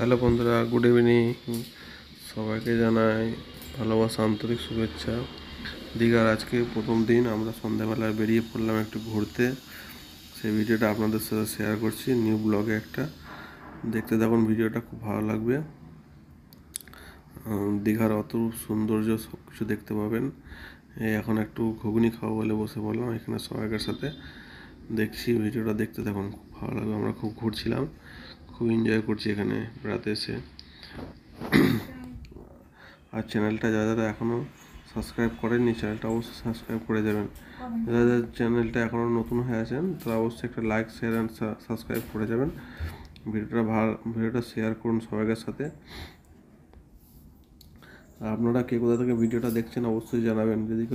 Hello বন্ধুরা, good evening. সবাইকে জানাই ভালোবাসা, আন্তরিক শুভেচ্ছা। দীঘার আজকে প্রথম দিন, আমরা সন্ধ্যাবেলায় বেরিয়ে পড়লাম একটু ঘুরতে। সেই ভিডিওটা আপনাদের সাথে শেয়ার করছি নিউ ব্লগে একটা। দেখতে দেখুন, ভিডিওটা খুব ভালো লাগবে। দীঘার অপরূপ সৌন্দর্য সব কিছু দেখতে পাবেন। এখন একটু ঘুগনি খাওয়া বলে বসে পড়লাম এখানে সবাইকার সাথে। দেখছি, ভিডিওটা দেখতে দেখুন, খুব ভালো লাগবে। আমরা খুব ঘুরছিলাম, খুব এনজয় করছি এখানে বেড়াতে এসে। আর চ্যানেলটা যারা এখনও সাবস্ক্রাইব করেননি, চ্যানেলটা অবশ্যই সাবস্ক্রাইব করে যাবেন। যারা চ্যানেলটা এখনও নতুন হয়ে আছেন তারা অবশ্যই একটা লাইক, শেয়ার অ্যান্ড সাবস্ক্রাইব করে যাবেন। ভিডিওটা শেয়ার করুন সবাইকার সাথে। আপনারা কে কোথা থেকে ভিডিওটা দেখছেন অবশ্যই জানাবেন। যদি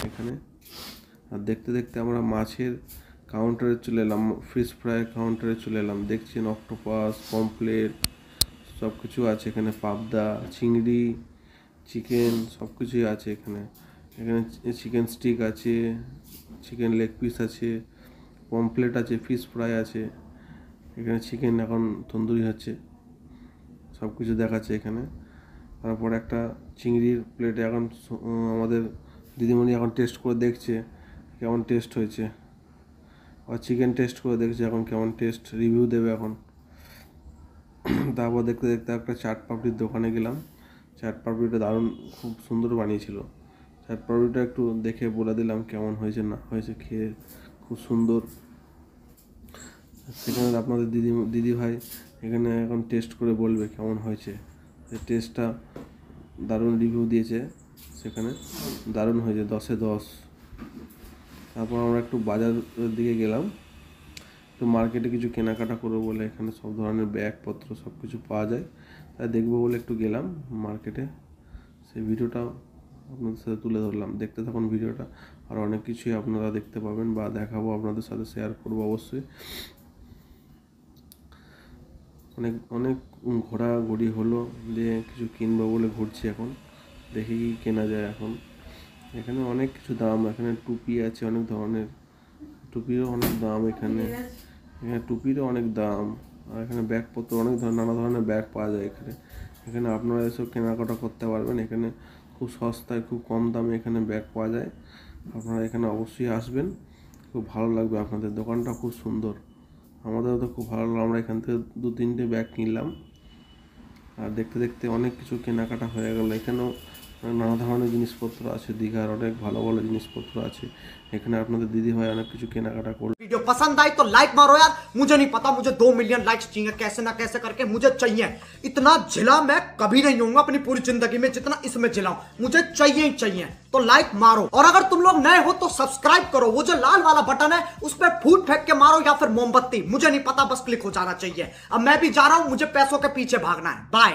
এখানে আর দেখতে দেখতে আমরা মাছের কাউন্টারে চলে এলাম, ফিশ ফ্রাই কাউন্টারে চলে এলাম। দেখছেন অক্টোপাস, পমফ্লেট সব কিছু আছে এখানে, পাবদা, চিংড়ি, চিকেন সব কিছুই আছে এখানে। এখানে চিকেন স্টিক আছে, চিকেন লেগ পিস আছে, পমফ্লেট আছে, ফিশ ফ্রাই আছে। এখানে চিকেন এখন তন্দুরি হচ্ছে, সব কিছু দেখাচ্ছে এখানে। তারপর একটা চিংড়ির প্লেটে এখন আমাদের দিদিমণি এখন টেস্ট করে দেখছে কেমন টেস্ট হয়েছে। আর চিকেন টেস্ট করে দেখছে এখন কেমন টেস্ট, রিভিউ দেবে এখন। তারপর দেখতে দেখতে একটা চাট পাপড়ির দোকানে গেলাম। চাট পাপড়িটা দারুণ, খুব সুন্দর বানিয়েছিল। চাট পাপড়িটা একটু দেখে বলে দিলাম কেমন হয়েছে না হয়েছে, খেয়ে খুব সুন্দর। সেখানে আপনাদের দিদি ভাই এখানে এখন টেস্ট করে বলবে কেমন হয়েছে। টেস্টটা দারুণ রিভিউ দিয়েছে সেখানে, দারুণ হয়েছে, 10-এ 10। তারপর আমরা একটু বাজারের দিকে গেলাম, একটু মার্কেটে কিছু কেনাকাটা করবো বলে। এখানে সব ধরনের ব্যাগপত্র সব কিছু পাওয়া যায়, তাই দেখবো বলে একটু গেলাম মার্কেটে। সেই ভিডিওটা আপনাদের সাথে তুলে ধরলাম। দেখতে থাকুন ভিডিওটা, আর অনেক কিছুই আপনারা দেখতে পাবেন বা দেখাবো, আপনাদের সাথে শেয়ার করবো অবশ্যই। অনেক অনেক ঘোরাঘুরি হলো, দিয়ে কিছু কিনবো বলে ঘুরছি এখন, দেখি কি কেনা যায় এখন। এখানে অনেক কিছু দাম, এখানে টুপি আছে অনেক ধরনের, টুপিরও অনেক দাম এখানে। এখানে টুপিরও অনেক দাম। আর এখানে ব্যাগপত্র অনেক নানা ধরনের ব্যাগ পাওয়া যায় এখানে। এখানে আপনারা এসব কেনাকাটা করতে পারবেন। এখানে খুব সস্তায়, খুব কম দামে এখানে ব্যাগ পাওয়া যায়। আপনারা এখানে অবশ্যই আসবেন, খুব ভালো লাগবে আপনাদের। দোকানটা খুব সুন্দর, আমাদেরও তো খুব ভালো লাগলো। আমরা এখান থেকে 2-3টে ব্যাগ কিনলাম। আর দেখতে দেখতে অনেক কিছু কেনাকাটা হয়ে গেল। এখানেও নানা ধরনের জিনিসপত্র আছে, দীঘার অনেক ভালো ভালো জিনিসপত্র আছে এখানে। আপনাদের দিদি ভাই অনেক কিছু কেনাকাটা করলো। वीडियो पसंद आई तो लाइक मारो यार। मुझे नहीं पता, मुझे 2 मिलियन लाइक्स चाहिए, कैसे ना कैसे करके मुझे चाहिए। इतना झिला मैं कभी नहीं होऊंगा अपनी पूरी जिंदगी में जितना इसमें झिला हूं। मुझे चाहिए ही चाहिए। तो लाइक मारो, और अगर तुम लोग नए हो तो सब्सक्राइब करो। वो जो लाल वाला बटन है उस पर फूट फेंक के मारो, या फिर मोमबत्ती, मुझे नहीं पता, बस क्लिक हो जाना चाहिए। अब मैं भी जा रहा हूं, मुझे पैसों के पीछे भागना है। बाय।